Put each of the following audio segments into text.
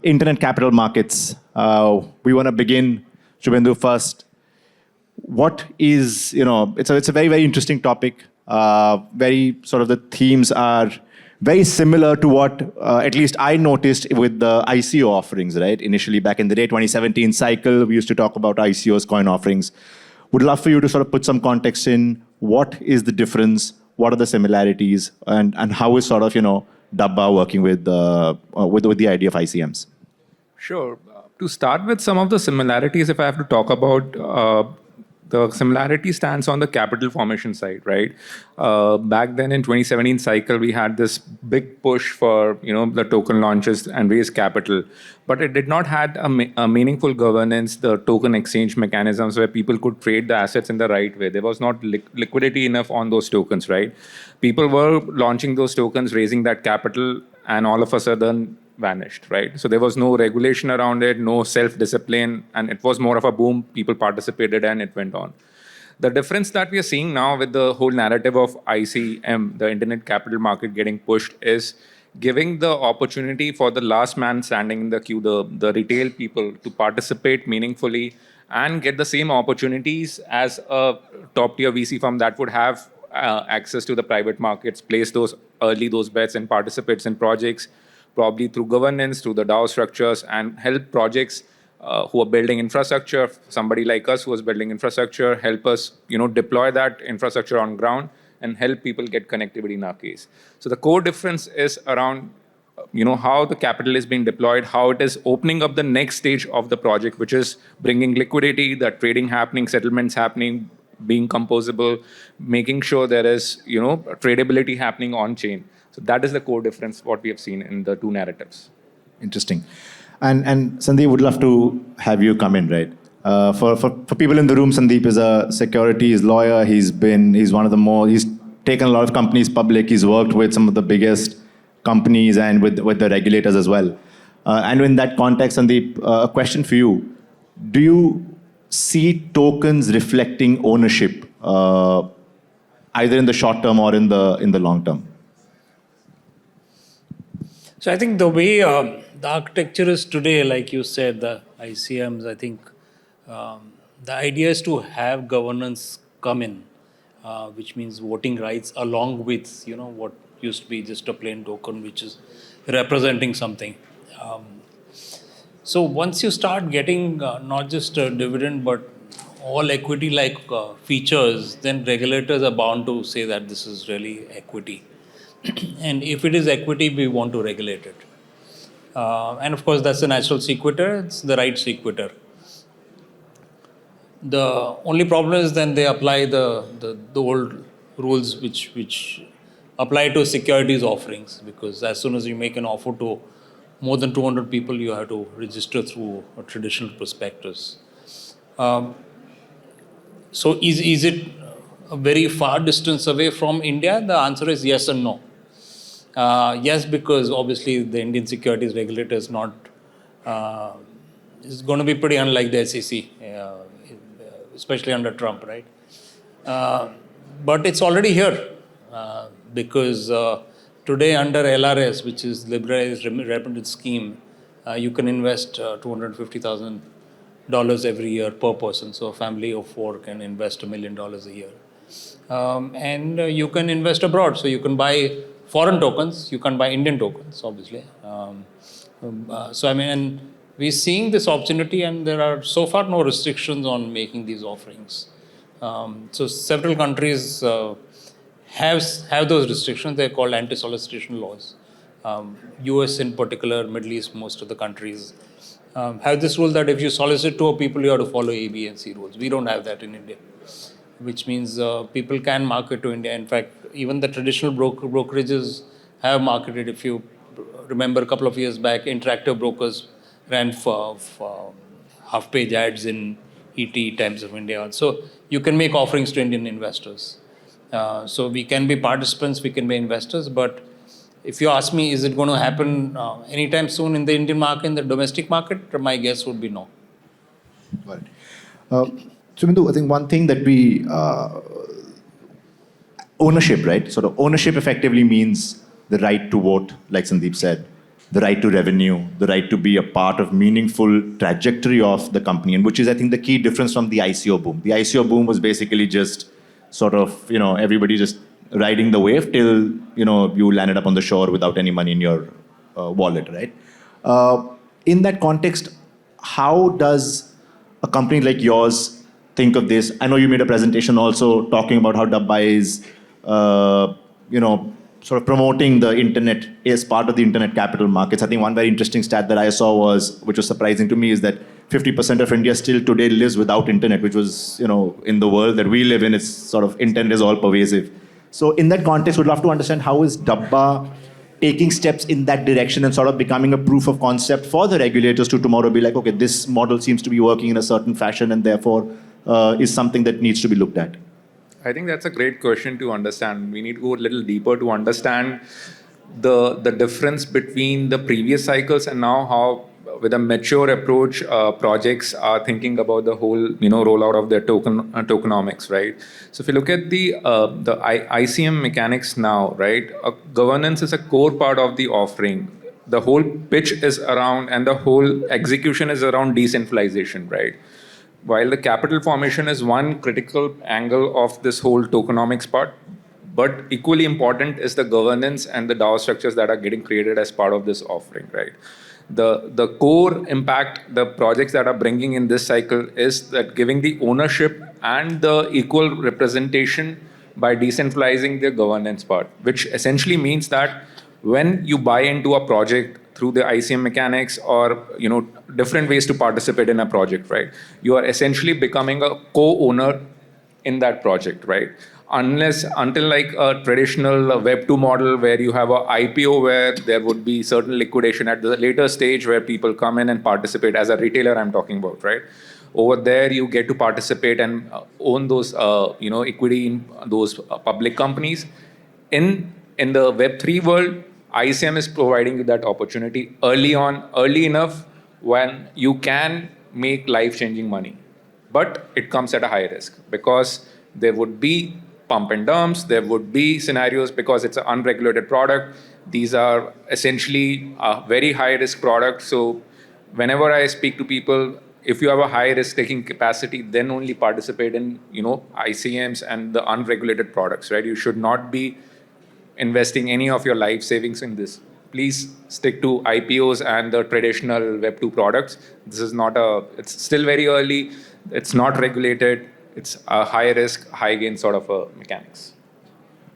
internet capital markets. We want to begin, Shubhendu, first. What is, it's a very, very interesting topic. Very sort of the themes are very similar to what at least I noticed with the ICO offerings, right? Initially, back in the day, 2017 cycle, we used to talk about ICOs, coin offerings. Would love for you to sort of put some context in. What is the difference? What are the similarities? And how is sort of, Dabba working with the idea of ICMs? Sure. To start with some of the similarities, if I have to talk about, the similarity stands on the capital formation side, right? Back then in 2017 cycle, we had this big push for the token launches and raise capital, but it did not had a meaningful governance, the token exchange mechanisms where people could trade the assets in the right way. There was not liquidity enough on those tokens, right? People were launching those tokens, raising that capital, and all of a sudden vanished, right? So there was no regulation around it, no self-discipline, and it was more of a boom. People participated and it went on. The difference that we are seeing now with the whole narrative of ICM, the internet capital market getting pushed, is giving the opportunity for the last man standing in the queue, the retail people, to participate meaningfully and get the same opportunities as a top-tier VC firm that would have access to the private markets, place those bets and participates in projects, probably through governance, through the DAO structures, and help projects who are building infrastructure, somebody like us who is building infrastructure, help us deploy that infrastructure on ground and help people get connectivity in our case. So the core difference is around how the capital is being deployed, how it is opening up the next stage of the project, which is bringing liquidity, the trading happening, settlements happening, being composable, making sure there is tradability happening on chain. So that is the core difference, what we have seen in the two narratives. Interesting. And Sandeep, would love to have you come in, right? For people in the room, Sandeep is a securities lawyer. He's taken a lot of companies public. He's worked with some of the biggest companies and with the regulators as well. And in that context, Sandeep, a question for you. Do you see tokens reflecting ownership, either in the short term or in the long term? So I think the way the architecture is today, like you said, the ICMs, I think the idea is to have governance come in, which means voting rights along with, what used to be just a plain token, which is representing something. So once you start getting not just a dividend, but all equity-like features, then regulators are bound to say that this is really equity. And if it is equity, we want to regulate it. And of course, that's the natural sequitur. It's the right sequitur. The only problem is then they apply the old rules which apply to securities offerings, because as soon as you make an offer to more than 200 people, you have to register through a traditional prospectus. So is it a very far distance away from India? The answer is yes and no. Yes, because obviously the Indian securities regulator is not, is going to be pretty unlike the SEC, especially under Trump, right? But it's already here because today under LRS, which is Liberalized Remittance Scheme, you can invest $250,000 every year per person. So a family of 4 can invest $1 million a year. And you can invest abroad. So you can buy foreign tokens, you can buy Indian tokens, obviously. So I mean, and we're seeing this opportunity, and there are so far no restrictions on making these offerings. So several countries have those restrictions. They're called anti-solicitation laws. US in particular, Middle East, most of the countries have this rule that if you solicit to a people, you have to follow A, B, and C rules. We don't have that in India, which means people can market to India. In fact, even the traditional brokerages have marketed. If you remember a couple of years back, interactive brokers ran for half-page ads in ET, Times of India. So you can make offerings to Indian investors. So we can be participants, we can be investors, but if you ask me, is it going to happen anytime soon in the Indian market, in the domestic market, my guess would be no. Got it. Shubhendu, I think one thing that we, ownership, right? Sort of ownership effectively means the right to vote, like Sandeep said. the right to revenue, the right to be a part of meaningful trajectory of the company, and which is, I think, the key difference from the ICO boom. The ICO boom was basically just sort of, everybody just riding the wave till, you landed up on the shore without any money in your wallet, right? In that context, how does a company like yours think of this? I know you made a presentation also talking about how Dabba is, sort of promoting the internet as part of the internet capital markets. I think one very interesting stat that I saw was, which was surprising to me, is that 50% of India still today lives without internet, which was, in the world that we live in, it's sort of internet is all pervasive. So in that context, we'd love to understand how is Dabba taking steps in that direction and sort of becoming a proof of concept for the regulators to tomorrow be like, okay, this model seems to be working in a certain fashion and therefore is something that needs to be looked at. I think that's a great question to understand. We need to go a little deeper to understand the difference between the previous cycles and now how, with a mature approach, projects are thinking about the whole rollout of their tokenomics, right? So if you look at the ICM mechanics now, right, governance is a core part of the offering. The whole pitch is around, and the whole execution is around decentralization, right? While the capital formation is one critical angle of this whole tokenomics part, but equally important is the governance and the DAO structures that are getting created as part of this offering, right? The core impact the projects that are bringing in this cycle is that giving the ownership and the equal representation by decentralizing the governance part, which essentially means that when you buy into a project through the ICM mechanics or different ways to participate in a project, right? You are essentially becoming a co-owner in that project, right? Until like a traditional Web 2 model where you have a IPO where there would be certain liquidation at the later stage where people come in and participate as a retailer, I'm talking about, right? Over there, you get to participate and own those, equity in those public companies. In the Web3 world, ICM is providing you that opportunity early enough when you can make life-changing money. But it comes at a high risk because there would be pump and dumps, there would be scenarios because it's an unregulated product. These are essentially a very high-risk product. So whenever I speak to people, if you have a high risk-taking capacity, then only participate in ICMs and the unregulated products, right? You should not be investing any of your life savings in this. Please stick to IPOs and the traditional Web 2 products. This is not it's still very early. It's not regulated. It's a high risk, high gain sort of a mechanics.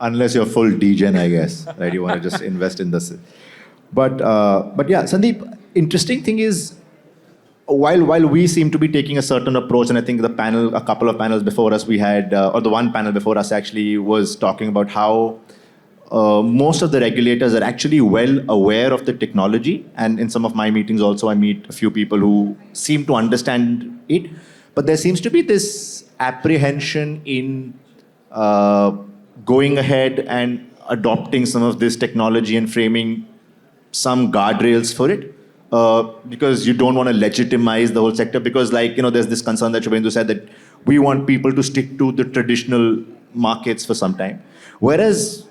Unless you're full degen, I guess, right? You want to just invest in this. But yeah, Sandeep, interesting thing is, while we seem to be taking a certain approach, and I think a couple of panels before us we had, or the one panel before us actually was talking about how most of the regulators are actually well aware of the technology. And in some of my meetings also, I meet a few people who seem to understand it. But there seems to be this apprehension in going ahead and adopting some of this technology and framing some guardrails for it. Because you don't want to legitimize the whole sector. Because there's this concern that Shubhendu said that we want people to stick to the traditional markets for some time. Whereas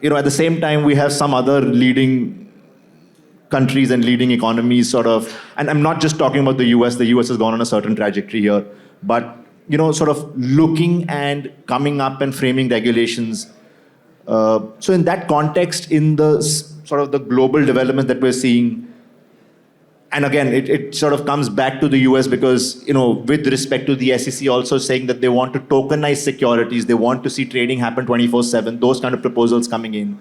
at the same time, we have some other leading countries and leading economies sort of, and I'm not just talking about the US has gone on a certain trajectory here, but, sort of looking and coming up and framing regulations. So in that context, in the sort of the global development that we're seeing, and again, it sort of comes back to the US because, with respect to the SEC also saying that they want to tokenize securities, they want to see trading happen 24/7, those kind of proposals coming in.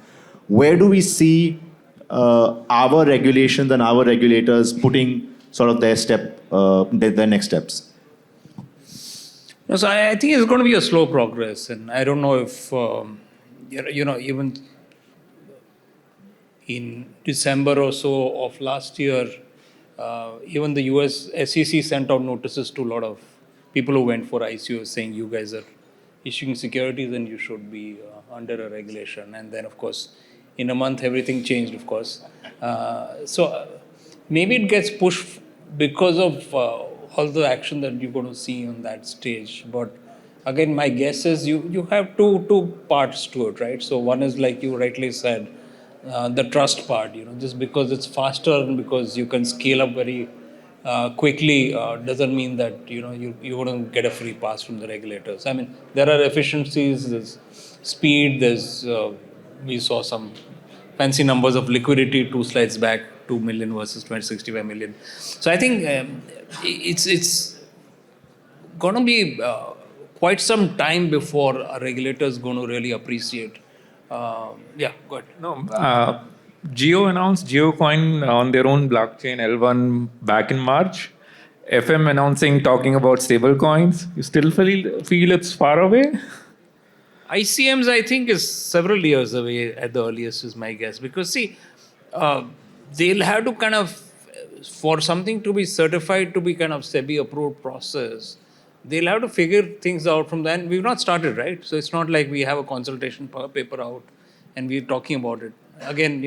Where do we see our regulations and our regulators putting sort of their next steps? No, so I think it's going to be a slow progress. And I don't know if, even in December or so of last year, even the US SEC sent out notices to a lot of people who went for ICO saying you guys are issuing securities and you should be under a regulation. And then, of course, in a month, everything changed, of course. So maybe it gets pushed because of all the action that you're going to see on that stage. But again, my guess is you have two parts to it, right? So one is, like you rightly said, the trust part. Just because it's faster and because you can scale up very quickly doesn't mean that you wouldn't get a free pass from the regulators. I mean, there are efficiencies, there's speed, there's we saw some fancy numbers of liquidity 2 slides back, 2 million versus 65 million. So I think it's going to be quite some time before a regulator is going to really appreciate. Yeah, go ahead. No, Geo announced GeoCoin on their own blockchain L1 back in March. FM announcing, talking about stable coins. You still feel it's far away? ICMs, I think, is several years away at the earliest, is my guess. Because, see, they'll have to kind of, for something to be certified to be kind of SEBI approved process, they'll have to figure things out from then. We've not started, right? So it's not like we have a consultation paper out and we're talking about it. Again,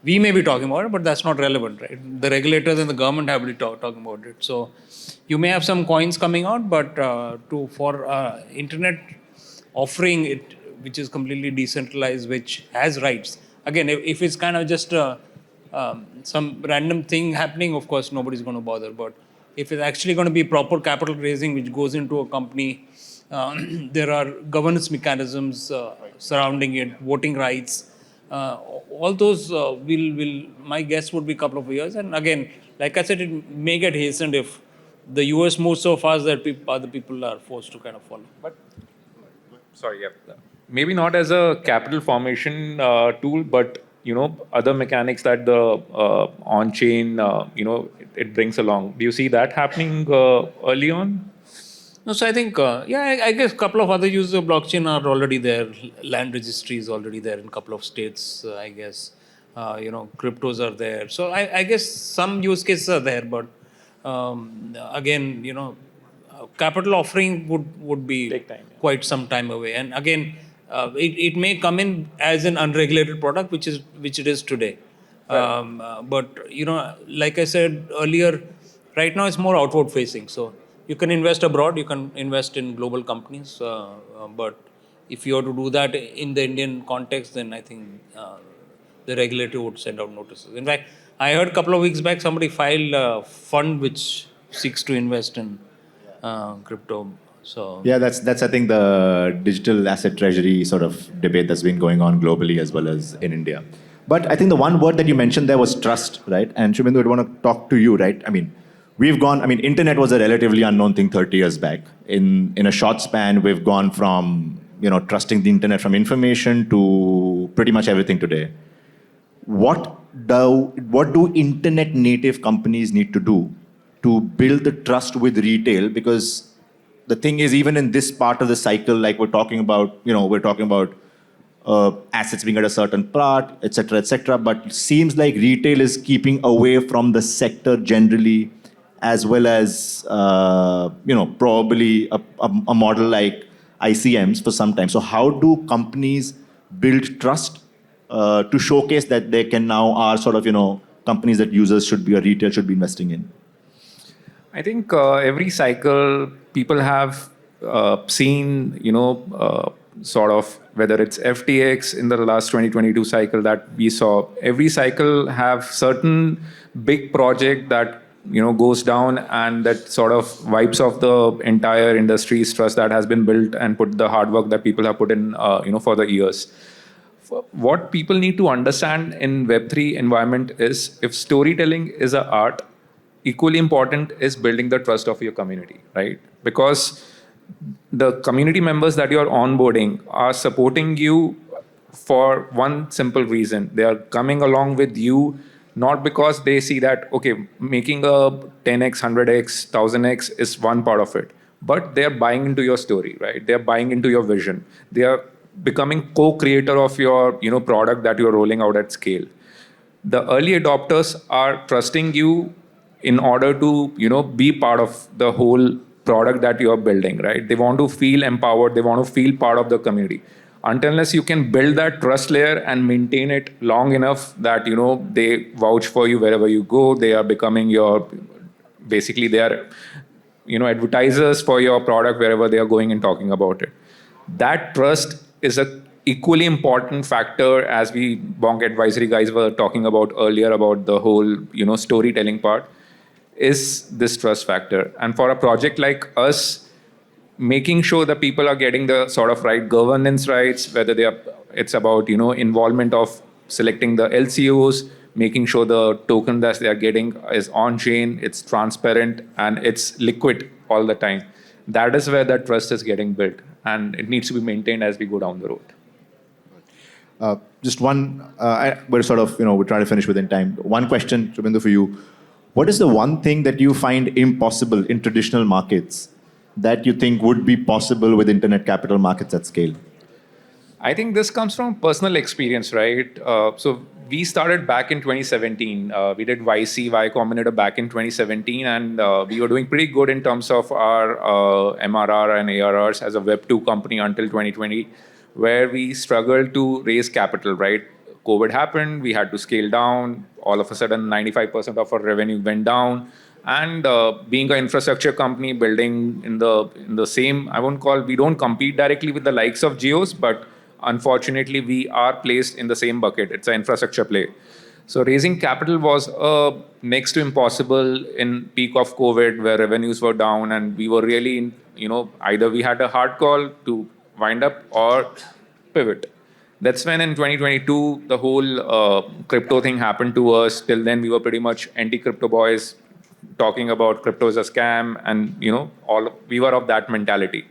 we may be talking about it, but that's not relevant, right? The regulators and the government have to be talking about it. So you may have some coins coming out, but for internet offering it, which is completely decentralized, which has rights. Again, if it's kind of just some random thing happening, of course, nobody's going to bother. But if it's actually going to be proper capital raising, which goes into a company, there are governance mechanisms surrounding it, voting rights. All those will my guess would be a couple of years. And again, like I said, it may get hastened if the US moves so fast that other people are forced to kind of follow. But sorry, yeah. Maybe not as a capital formation tool, but other mechanics that the on-chain it brings along. Do you see that happening early on? No, so I think I guess a couple of other uses of blockchain are already there. Land registry is already there in a couple of states. I guess cryptos are there. So I guess some use cases are there, but again, capital offering would be Take time, yeah. quite some time away. And again, it may come in as an unregulated product, which it is today. Right. But like I said earlier, right now it's more outward facing. So you can invest abroad, you can invest in global companies, but if you were to do that in the Indian context, then I think the regulator would send out notices. In fact, I heard a couple of weeks back somebody filed a fund which seeks to invest in crypto. So Yeah, that's I think the digital asset treasury sort of debate that's been going on globally as well as in India. But I think the one word that you mentioned there was trust, right? And Shubhendu, I'd want to talk to you, right? I mean, internet was a relatively unknown thing 30 years back. In a short span, we've gone from, trusting the internet from information to pretty much everything today. What do internet native companies need to do to build the trust with retail? Because the thing is, even in this part of the cycle, like we're talking about assets being at a certain part, et cetera. But it seems like retail is keeping away from the sector generally, as well as probably a model like ICMs for some time. So how do companies build trust to showcase that they can now are sort of companies that users should be or retail should be investing in? I think every cycle people have seen, sort of whether it's FTX in the last 2022 cycle that we saw. Every cycle have certain big project that goes down and that sort of wipes off the entire industry's trust that has been built and put the hard work that people have put in, for the years. What people need to understand in Web3 environment is if storytelling is an art, equally important is building the trust of your community, right? Because the community members that you're onboarding are supporting you for one simple reason. They are coming along with you not because they see that, okay, making a 10x, 100x, 1000x is one part of it, but they're buying into your story, right? They're buying into your vision. They are becoming co-creator of your product that you're rolling out at scale. The early adopters are trusting you in order to be part of the whole product that you're building, right? They want to feel empowered, they want to feel part of the community. Unless you can build that trust layer and maintain it long enough that they vouch for you wherever you go, they are becoming your, basically they are advertisers for your product wherever they are going and talking about it. That trust is a equally important factor, as we Bonk advisory guys were talking about earlier about the whole, storytelling part, is this trust factor. And for a project like us, making sure that people are getting the sort of right governance rights, whether it's about, involvement of selecting the LCOs, making sure the token that they are getting is on chain, it's transparent, and it's liquid all the time. That is where that trust is getting built, and it needs to be maintained as we go down the road. Just one, we're sort of, we're trying to finish within time. One question, Shubhendu, for you. What is the one thing that you find impossible in traditional markets that you think would be possible with internet capital markets at scale? I think this comes from personal experience, right? So we started back in 2017. We did YC, Y Combinator, back in 2017, and we were doing pretty good in terms of our MRR and ARRs as a Web2 company until 2020, where we struggled to raise capital, right? COVID happened, we had to scale down. All of a sudden, 95% of our revenue went down. And being an infrastructure company, building in the same, we don't compete directly with the likes of Geos, but unfortunately, we are placed in the same bucket. It's an infrastructure play. So raising capital was next to impossible in peak of COVID, where revenues were down, and we were really, either we had a hard call to wind up or pivot. That's when in 2022, the whole crypto thing happened to us. Till then, we were pretty much anti-crypto boys, talking about crypto as a scam, and we were of that mentality.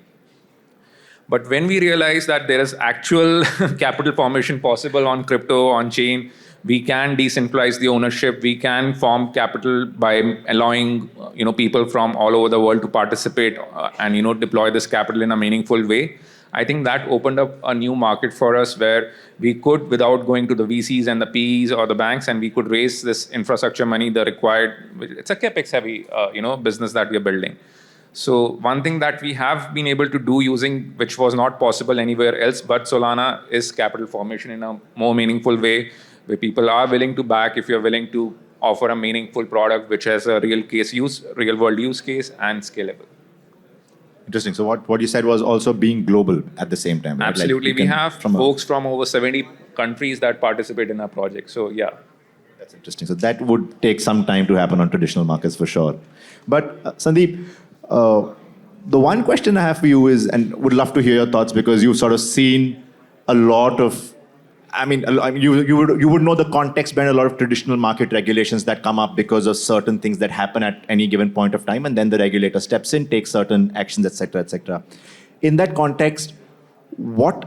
But when we realized that there is actual capital formation possible on crypto, on chain, we can decentralize the ownership, we can form capital by allowing people from all over the world to participate and deploy this capital in a meaningful way. I think that opened up a new market for us where we could, without going to the VCs and the PEs or the banks, and we could raise this infrastructure money, the required, it's a capex heavy, business that we are building. So one thing that we have been able to do using, which was not possible anywhere else but Solana, is capital formation in a more meaningful way, where people are willing to back if you're willing to offer a meaningful product which has a real world use case and scalable. Interesting. So what you said was also being global at the same time, right? Absolutely. We have folks from over 70 countries that participate in our project. So yeah. That's interesting. So that would take some time to happen on traditional markets for sure. But Sandeep, the one question I have for you is, and would love to hear your thoughts, because you've sort of seen a lot of, you would know the context behind a lot of traditional market regulations that come up because of certain things that happen at any given point of time, and then the regulator steps in, takes certain actions, etc., etc. In that context, what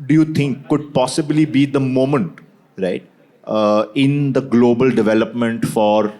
do you think could possibly be the moment, right, in the global development for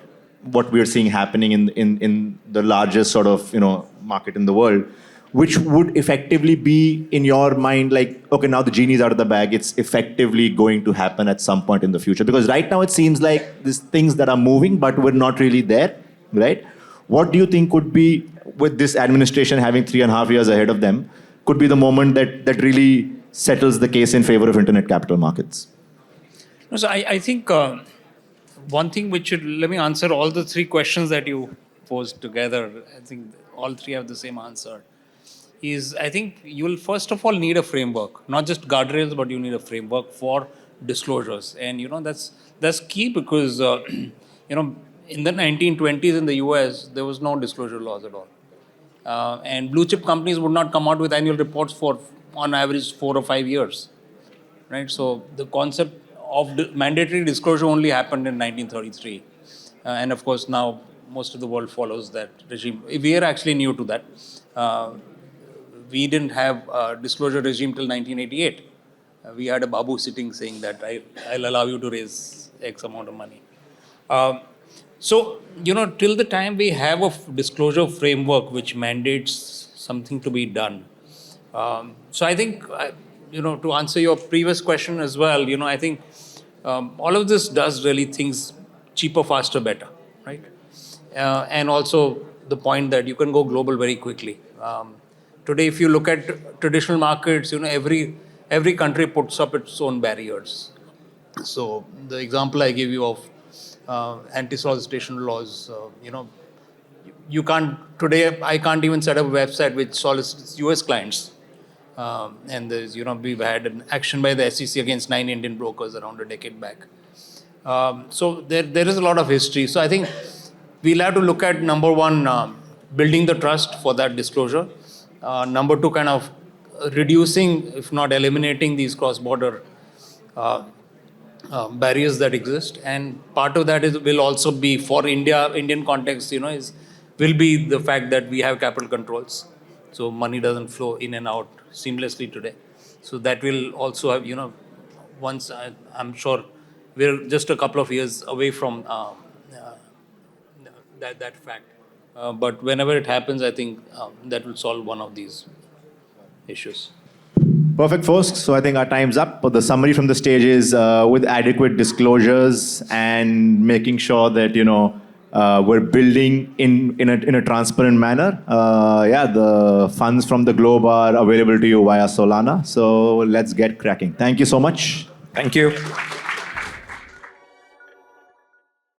what we're seeing happening in the largest sort of market in the world, which would effectively be, in your mind, like, okay, now the genie's out of the bag, it's effectively going to happen at some point in the future? Because right now it seems like these things that are moving, but we're not really there, right? What do you think could be, with this administration having 3.5 years ahead of them, could be the moment that really settles the case in favor of internet capital markets? No, so I think one thing which should, let me answer all the three questions that you posed together. I think all three have the same answer. I think you will first of all need a framework, not just guardrails, but you need a framework for disclosures. And that's key because in the 1920s in the US, there was no disclosure laws at all. And blue chip companies would not come out with annual reports for, on average, 4 or 5 years. Right? So the concept of mandatory disclosure only happened in 1933. And of course, now most of the world follows that regime. We are actually new to that. We didn't have a disclosure regime till 1988. We had a Babu sitting saying that I'll allow you to raise X amount of money. So, till the time we have a disclosure framework which mandates something to be done. So I think, to answer your previous question as well, I think all of this does really things cheaper, faster, better, right? And also the point that you can go global very quickly. Today, if you look at traditional markets, every country puts up its own barriers. So the example I gave you of anti-solicitation laws, you can't, today I can't even set up a website which solicits US clients. And there's, we've had an action by the SEC against 9 Indian brokers around a decade back. So there is a lot of history. So I think we'll have to look at number one, building the trust for that disclosure. Number two, kind of reducing, if not eliminating, these cross-border barriers that exist. And part of that will also be for Indian context, will be the fact that we have capital controls. So money doesn't flow in and out seamlessly today. So that will also have, once I'm sure we're just a couple of years away from that fact. But whenever it happens, I think that will solve one of these issues. Perfect, folks. So I think our time's up. But the summary from the stage is with adequate disclosures and making sure that we're building in a transparent manner. The funds from the globe are available to you via Solana. So let's get cracking. Thank you so much. Thank you.